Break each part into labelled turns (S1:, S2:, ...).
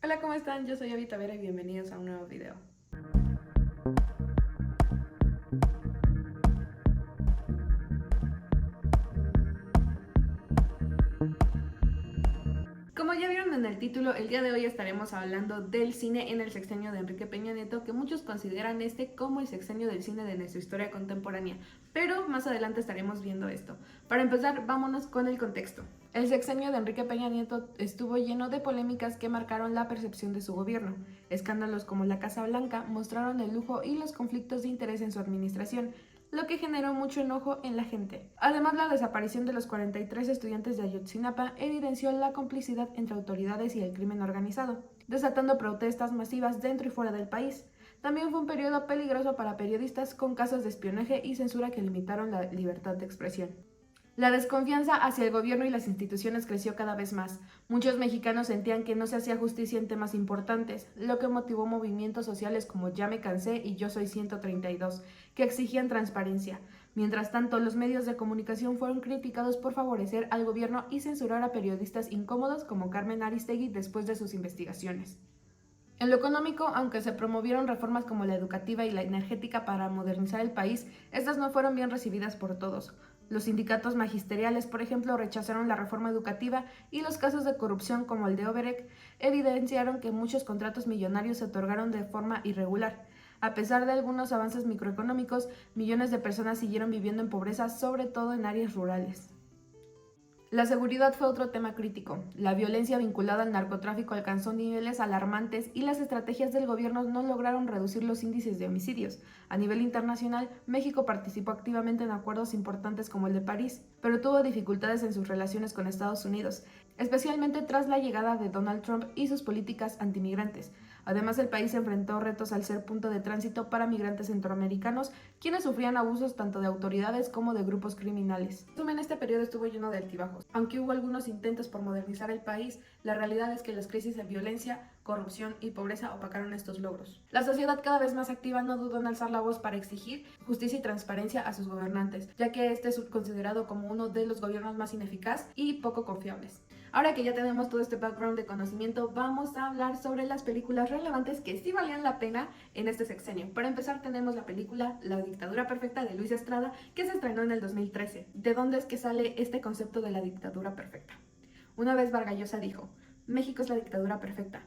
S1: Hola, ¿cómo están? Yo soy Avi Tavera y bienvenidos a un nuevo video. Como ya vieron en el título, el día de hoy estaremos hablando del cine en el sexenio de Enrique Peña Nieto, que muchos consideran este como el sexenio del cine de nuestra historia contemporánea, pero más adelante estaremos viendo esto. Para empezar, vámonos con el contexto. El sexenio de Enrique Peña Nieto estuvo lleno de polémicas que marcaron la percepción de su gobierno. Escándalos como la Casa Blanca mostraron el lujo y los conflictos de interés en su administración, lo que generó mucho enojo en la gente. Además, la desaparición de los 43 estudiantes de Ayotzinapa evidenció la complicidad entre autoridades y el crimen organizado, desatando protestas masivas dentro y fuera del país. También fue un periodo peligroso para periodistas con casos de espionaje y censura que limitaron la libertad de expresión. La desconfianza hacia el gobierno y las instituciones creció cada vez más. Muchos mexicanos sentían que no se hacía justicia en temas importantes, lo que motivó movimientos sociales como Ya me cansé y Yo soy 132, que exigían transparencia. Mientras tanto, los medios de comunicación fueron criticados por favorecer al gobierno y censurar a periodistas incómodos como Carmen Aristegui después de sus investigaciones. En lo económico, aunque se promovieron reformas como la educativa y la energética para modernizar el país, estas no fueron bien recibidas por todos. Los sindicatos magisteriales, por ejemplo, rechazaron la reforma educativa y los casos de corrupción como el de Oberek evidenciaron que muchos contratos millonarios se otorgaron de forma irregular. A pesar de algunos avances microeconómicos, millones de personas siguieron viviendo en pobreza, sobre todo en áreas rurales. La seguridad fue otro tema crítico. La violencia vinculada al narcotráfico alcanzó niveles alarmantes y las estrategias del gobierno no lograron reducir los índices de homicidios. A nivel internacional, México participó activamente en acuerdos importantes como el de París, pero tuvo dificultades en sus relaciones con Estados Unidos, especialmente tras la llegada de Donald Trump y sus políticas antimigrantes. Además, el país enfrentó retos al ser punto de tránsito para migrantes centroamericanos, quienes sufrían abusos tanto de autoridades como de grupos criminales. En resumen, este periodo estuvo lleno de altibajos. Aunque hubo algunos intentos por modernizar el país, la realidad es que las crisis de violencia, corrupción y pobreza opacaron estos logros. La sociedad, cada vez más activa, no dudó en alzar la voz para exigir justicia y transparencia a sus gobernantes, ya que este es considerado como uno de los gobiernos más ineficaz y poco confiables. Ahora que ya tenemos todo este background de conocimiento, vamos a hablar sobre las películas relevantes que sí valían la pena en este sexenio. Para empezar, tenemos la película La dictadura perfecta de Luis Estrada, que se estrenó en el 2013. ¿De dónde es que sale este concepto de la dictadura perfecta? Una vez Vargas Llosa dijo: México es la dictadura perfecta,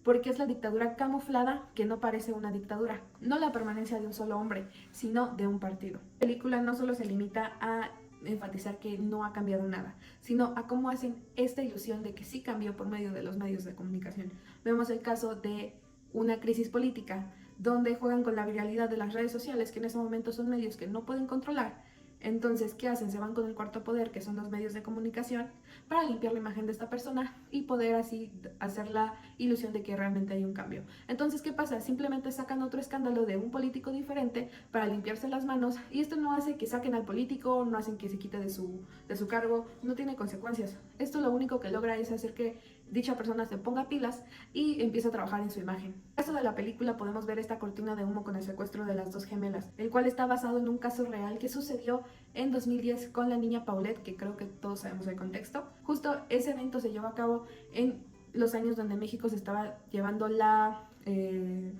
S1: porque es la dictadura camuflada que no parece una dictadura, no la permanencia de un solo hombre, sino de un partido. La película no solo se limita a enfatizar que no ha cambiado nada, sino a cómo hacen esta ilusión de que sí cambió por medio de los medios de comunicación. Vemos el caso de una crisis política, donde juegan con la viralidad de las redes sociales, que en ese momento son medios que no pueden controlar. Entonces, ¿qué hacen? Se van con el cuarto poder, que son los medios de comunicación, para limpiar la imagen de esta persona y poder así hacer la ilusión de que realmente hay un cambio. Entonces, ¿qué pasa? Simplemente sacan otro escándalo de un político diferente para limpiarse las manos, y esto no hace que saquen al político, no hacen que se quite de su cargo, no tiene consecuencias. Esto lo único que logra es hacer que dicha persona se ponga pilas y empiece a trabajar en su imagen. En el caso de la película podemos ver esta cortina de humo con el secuestro de las dos gemelas, el cual está basado en un caso real que sucedió en 2010 con la niña Paulette, que creo que todos sabemos el contexto. Justo ese evento se llevó a cabo en los años donde México se estaba llevando la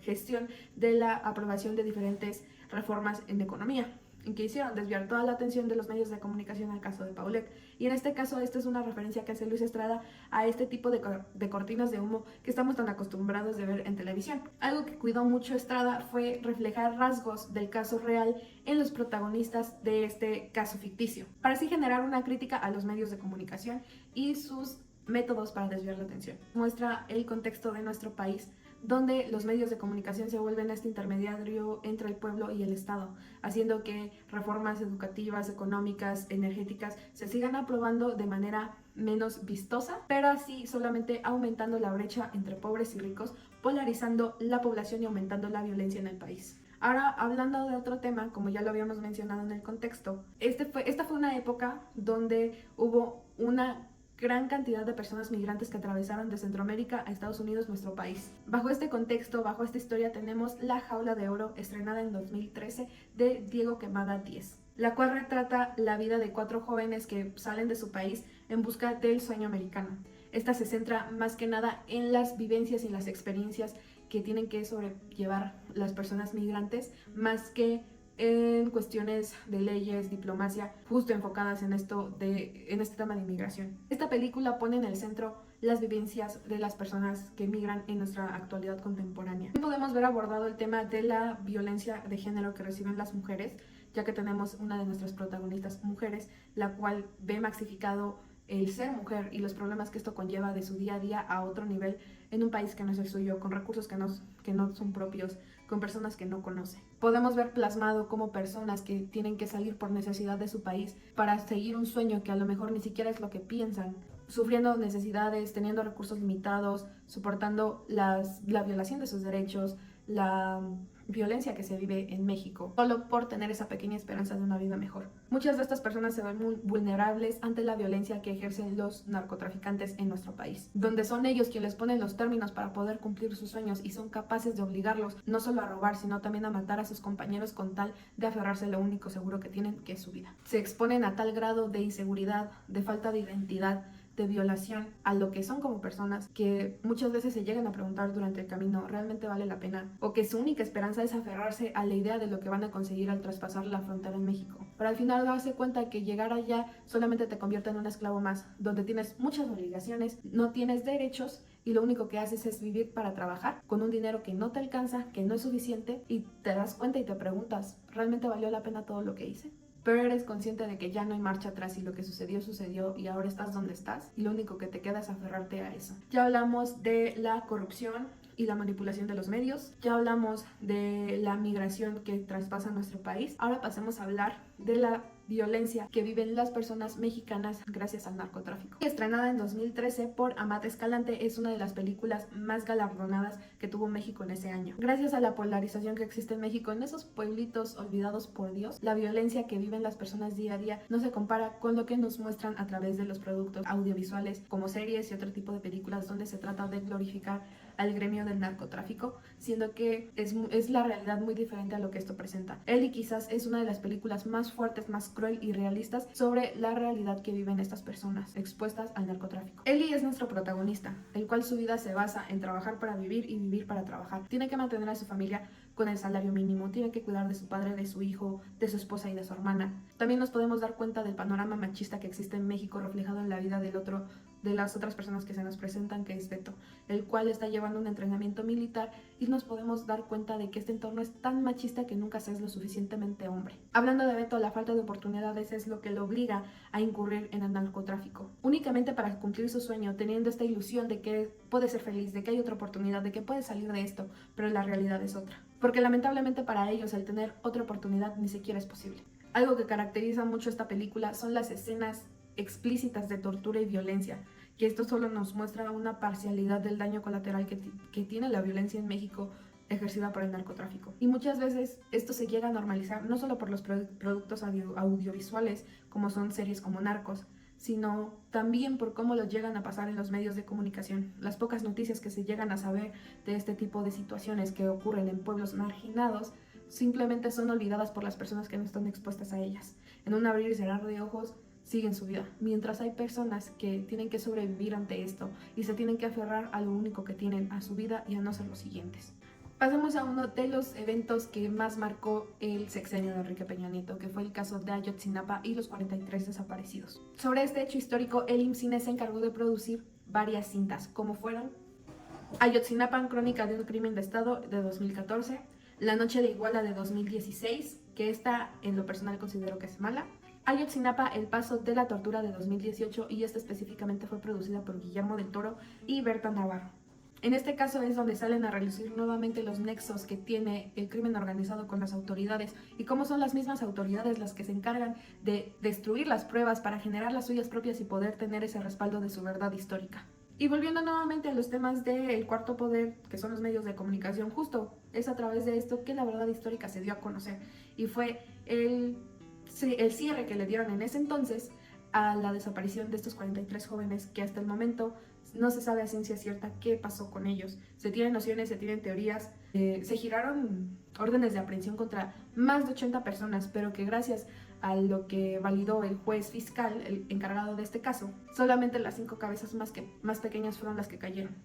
S1: gestión de la aprobación de diferentes reformas en economía, en que hicieron desviar toda la atención de los medios de comunicación al caso de Paulette. Y en este caso, esta es una referencia que hace Luis Estrada a este tipo de cortinas de humo que estamos tan acostumbrados de ver en televisión. Algo que cuidó mucho Estrada fue reflejar rasgos del caso real en los protagonistas de este caso ficticio, para así generar una crítica a los medios de comunicación y sus métodos para desviar la atención. Muestra el contexto de nuestro país, donde los medios de comunicación se vuelven este intermediario entre el pueblo y el Estado, haciendo que reformas educativas, económicas, energéticas se sigan aprobando de manera menos vistosa, pero así solamente aumentando la brecha entre pobres y ricos, polarizando la población y aumentando la violencia en el país. Ahora, hablando de otro tema, como ya lo habíamos mencionado en el contexto, esta fue una época donde hubo una gran cantidad de personas migrantes que atravesaron de Centroamérica a Estados Unidos, nuestro país. Bajo este contexto, bajo esta historia, tenemos La Jaula de Oro, estrenada en 2013, de Diego Quemada Díez, la cual retrata la vida de 4 jóvenes que salen de su país en busca del sueño americano. Esta se centra más que nada en las vivencias y las experiencias que tienen que sobrellevar las personas migrantes, más que en cuestiones de leyes, diplomacia, justo enfocadas en este tema de inmigración. Esta película pone en el centro las vivencias de las personas que migran en nuestra actualidad contemporánea. Podemos ver abordado el tema de la violencia de género que reciben las mujeres, ya que tenemos una de nuestras protagonistas mujeres, la cual ve maxificado el ser mujer y los problemas que esto conlleva de su día a día a otro nivel en un país que no es el suyo, con recursos que no son propios, con personas que no conoce. Podemos ver plasmado como personas que tienen que salir por necesidad de su país para seguir un sueño que a lo mejor ni siquiera es lo que piensan, sufriendo necesidades, teniendo recursos limitados, soportando la violación de sus derechos, la violencia que se vive en México, solo por tener esa pequeña esperanza de una vida mejor. Muchas de estas personas se ven muy vulnerables ante la violencia que ejercen los narcotraficantes en nuestro país, donde son ellos quienes les ponen los términos para poder cumplir sus sueños y son capaces de obligarlos no solo a robar, sino también a matar a sus compañeros con tal de aferrarse a lo único seguro que tienen, que es su vida. Se exponen a tal grado de inseguridad, de falta de identidad, de violación a lo que son como personas, que muchas veces se llegan a preguntar durante el camino, ¿realmente vale la pena? O que su única esperanza es aferrarse a la idea de lo que van a conseguir al traspasar la frontera en México. Pero al final darse cuenta que llegar allá solamente te convierte en un esclavo más, donde tienes muchas obligaciones, no tienes derechos y lo único que haces es vivir para trabajar con un dinero que no te alcanza, que no es suficiente, y te das cuenta y te preguntas, ¿realmente valió la pena todo lo que hice? Pero eres consciente de que ya no hay marcha atrás y lo que sucedió, sucedió y ahora estás donde estás y lo único que te queda es aferrarte a eso. Ya hablamos de la corrupción y la manipulación de los medios, ya hablamos de la migración que traspasa nuestro país, ahora pasemos a hablar de la violencia que viven las personas mexicanas gracias al narcotráfico. Estrenada en 2013 por Amat Escalante, es una de las películas más galardonadas que tuvo México en ese año. Gracias a la polarización que existe en México, en esos pueblitos olvidados por Dios, la violencia que viven las personas día a día no se compara con lo que nos muestran a través de los productos audiovisuales como series y otro tipo de películas donde se trata de glorificar al gremio del narcotráfico, siendo que es la realidad muy diferente a lo que esto presenta. Ellie quizás es una de las películas más fuertes, más cruel y realistas sobre la realidad que viven estas personas expuestas al narcotráfico. Ellie es nuestro protagonista, el cual su vida se basa en trabajar para vivir y vivir para trabajar. Tiene que mantener a su familia con el salario mínimo, tiene que cuidar de su padre, de su hijo, de su esposa y de su hermana. También nos podemos dar cuenta del panorama machista que existe en México reflejado en la vida de las otras personas que se nos presentan, que es Beto, el cual está llevando un entrenamiento militar, y nos podemos dar cuenta de que este entorno es tan machista que nunca se es lo suficientemente hombre. Hablando de Beto, la falta de oportunidades es lo que lo obliga a incurrir en el narcotráfico, únicamente para cumplir su sueño, teniendo esta ilusión de que puede ser feliz, de que hay otra oportunidad, de que puede salir de esto, pero la realidad es otra. Porque lamentablemente para ellos el tener otra oportunidad ni siquiera es posible. Algo que caracteriza mucho esta película son las escenas explícitas de tortura y violencia, que esto solo nos muestra una parcialidad del daño colateral que tiene la violencia en México ejercida por el narcotráfico. Y muchas veces esto se llega a normalizar no solo por los productos audiovisuales como son series como Narcos, sino también por cómo lo llegan a pasar en los medios de comunicación. Las pocas noticias que se llegan a saber de este tipo de situaciones que ocurren en pueblos marginados simplemente son olvidadas por las personas que no están expuestas a ellas. En un abrir y cerrar de ojos siguen su vida, mientras hay personas que tienen que sobrevivir ante esto y se tienen que aferrar a lo único que tienen, a su vida y a no ser los siguientes. Pasemos a uno de los eventos que más marcó el sexenio de Enrique Peña Nieto, que fue el caso de Ayotzinapa y los 43 desaparecidos. Sobre este hecho histórico, el IMCINE se encargó de producir varias cintas, como fueron Ayotzinapa, crónica de un crimen de Estado, de 2014, La noche de Iguala, de 2016, que esta en lo personal considero que es mala, Ayotzinapa, el paso de la tortura, de 2018, y esta específicamente fue producida por Guillermo del Toro y Berta Navarro. En este caso es donde salen a relucir nuevamente los nexos que tiene el crimen organizado con las autoridades y cómo son las mismas autoridades las que se encargan de destruir las pruebas para generar las suyas propias y poder tener ese respaldo de su verdad histórica. Y volviendo nuevamente a los temas del cuarto poder, que son los medios de comunicación, justo es a través de esto que la verdad histórica se dio a conocer y fue el cierre que le dieron en ese entonces a la desaparición de estos 43 jóvenes que hasta el momento no se sabe a ciencia cierta qué pasó con ellos. Se tienen nociones, se tienen teorías, se giraron órdenes de aprehensión contra más de 80 personas, pero que gracias a lo que validó el juez fiscal, el encargado de este caso, solamente las 5 cabezas más pequeñas fueron las que cayeron.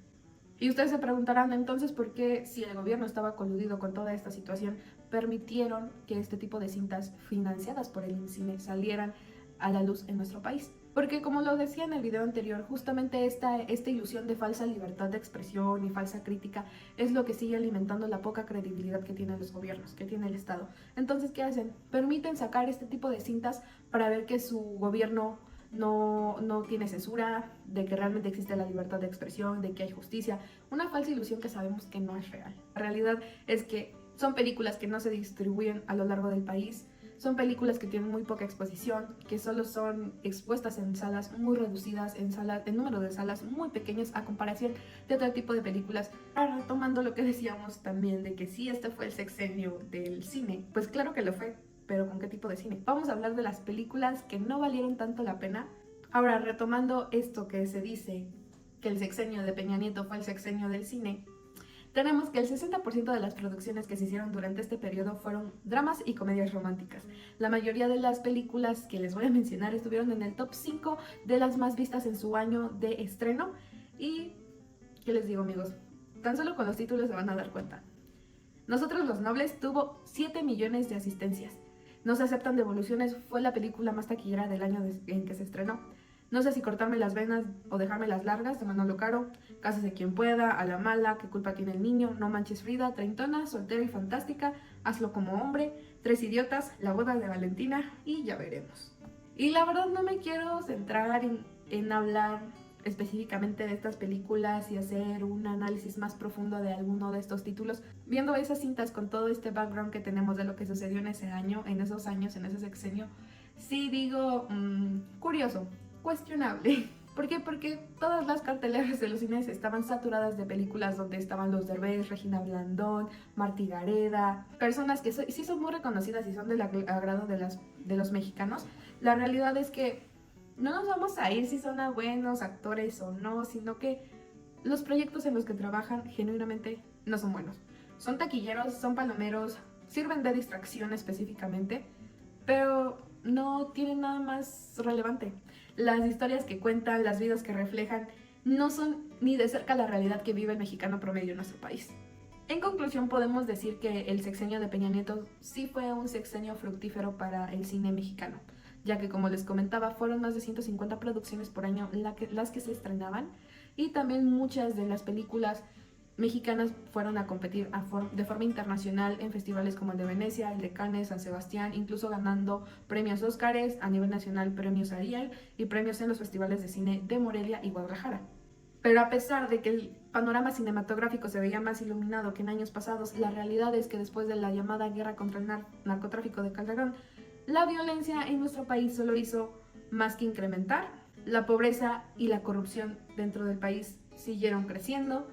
S1: Y ustedes se preguntarán entonces por qué, si el gobierno estaba coludido con toda esta situación, permitieron que este tipo de cintas financiadas por el INCINE salieran a la luz en nuestro país. Porque como lo decía en el video anterior, justamente esta ilusión de falsa libertad de expresión y falsa crítica es lo que sigue alimentando la poca credibilidad que tienen los gobiernos, que tiene el Estado. Entonces, ¿qué hacen? Permiten sacar este tipo de cintas para ver que su gobierno no tiene censura, de que realmente existe la libertad de expresión, de que hay justicia. Una falsa ilusión que sabemos que no es real. La realidad es que son películas que no se distribuyen a lo largo del país. Son películas que tienen muy poca exposición, que solo son expuestas en salas muy reducidas, en número de salas muy pequeñas a comparación de otro tipo de películas. Ahora, retomando lo que decíamos también de que sí, este fue el sexenio del cine, pues claro que lo fue, pero ¿con qué tipo de cine? Vamos a hablar de las películas que no valieron tanto la pena. Ahora, retomando esto que se dice, que el sexenio de Peña Nieto fue el sexenio del cine, tenemos que el 60% de las producciones que se hicieron durante este periodo fueron dramas y comedias románticas. La mayoría de las películas que les voy a mencionar estuvieron en el top 5 de las más vistas en su año de estreno. Y, ¿qué les digo, amigos? Tan solo con los títulos se van a dar cuenta. Nosotros los Nobles tuvo 7 millones de asistencias. No se aceptan devoluciones fue la película más taquillera del año en que se estrenó. No sé si cortarme las venas o dejarme las largas, de Manolo Caro, Cásese quien pueda, A la mala, ¿Qué culpa tiene el niño?, No manches Frida, Treintona, Soltera y fantástica, Hazlo como hombre, Tres idiotas, La boda de Valentina y Ya veremos. Y la verdad no me quiero centrar en hablar específicamente de estas películas y hacer un análisis más profundo de alguno de estos títulos. Viendo esas cintas con todo este background que tenemos de lo que sucedió en ese año, en esos años, en ese sexenio, sí digo, curioso, cuestionable. ¿Por qué? Porque todas las carteleras de los cines estaban saturadas de películas donde estaban los Derbez, Regina Blandón, Martí Gareda, personas que sí son muy reconocidas y son del agrado de los mexicanos. La realidad es que no nos vamos a ir si son buenos actores o no, sino que los proyectos en los que trabajan genuinamente no son buenos. Son taquilleros, son palomeros, sirven de distracción específicamente, pero no tienen nada más relevante. Las historias que cuentan, las vidas que reflejan, no son ni de cerca la realidad que vive el mexicano promedio en nuestro país. En conclusión, podemos decir que el sexenio de Peña Nieto sí fue un sexenio fructífero para el cine mexicano, ya que, como les comentaba, fueron más de 150 producciones por año las que se estrenaban, y también muchas de las películas mexicanas fueron a competir de forma internacional en festivales como el de Venecia, el de Cannes, San Sebastián, incluso ganando premios Óscares, a nivel nacional premios Ariel y premios en los festivales de cine de Morelia y Guadalajara. Pero a pesar de que el panorama cinematográfico se veía más iluminado que en años pasados, la realidad es que después de la llamada guerra contra el narcotráfico de Calderón, la violencia en nuestro país solo hizo más que incrementar. La pobreza y la corrupción dentro del país siguieron creciendo,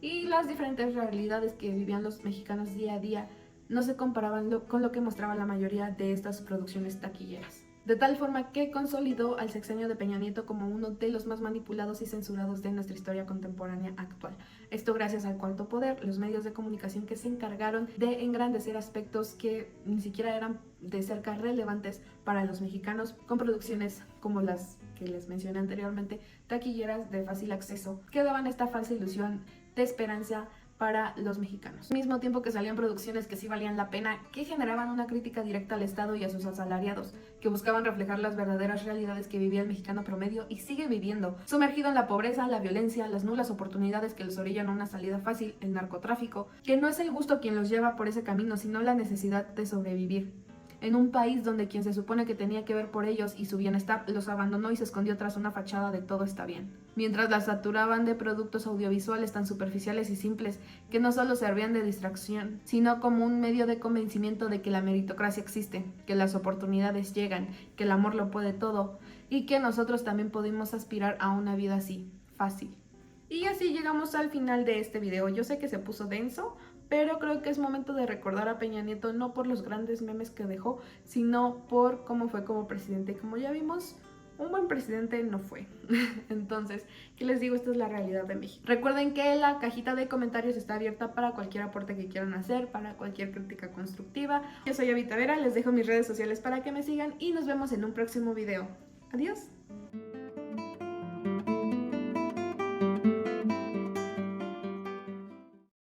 S1: y las diferentes realidades que vivían los mexicanos día a día no se comparaban con lo que mostraba la mayoría de estas producciones taquilleras. De tal forma que consolidó al sexenio de Peña Nieto como uno de los más manipulados y censurados de nuestra historia contemporánea actual. Esto gracias al cuarto poder, los medios de comunicación que se encargaron de engrandecer aspectos que ni siquiera eran de cerca relevantes para los mexicanos, con producciones como las que les mencioné anteriormente, taquilleras de fácil acceso, que daban esta falsa ilusión de esperanza para los mexicanos. Al mismo tiempo que salían producciones que sí valían la pena, que generaban una crítica directa al Estado y a sus asalariados, que buscaban reflejar las verdaderas realidades que vivía el mexicano promedio y sigue viviendo, sumergido en la pobreza, la violencia, las nulas oportunidades que les orillan a una salida fácil, el narcotráfico, que no es el gusto quien los lleva por ese camino, sino la necesidad de sobrevivir. En un país donde quien se supone que tenía que ver por ellos y su bienestar los abandonó y se escondió tras una fachada de todo está bien. Mientras las saturaban de productos audiovisuales tan superficiales y simples que no solo servían de distracción, sino como un medio de convencimiento de que la meritocracia existe, que las oportunidades llegan, que el amor lo puede todo y que nosotros también podemos aspirar a una vida así, fácil. Y así llegamos al final de este video. Yo sé que se puso denso, pero creo que es momento de recordar a Peña Nieto no por los grandes memes que dejó, sino por cómo fue como presidente. Como ya vimos, un buen presidente no fue. Entonces, ¿qué les digo? Esta es la realidad de México. Recuerden que la cajita de comentarios está abierta para cualquier aporte que quieran hacer, para cualquier crítica constructiva. Yo soy Avita Vera, les dejo mis redes sociales para que me sigan y nos vemos en un próximo video. Adiós.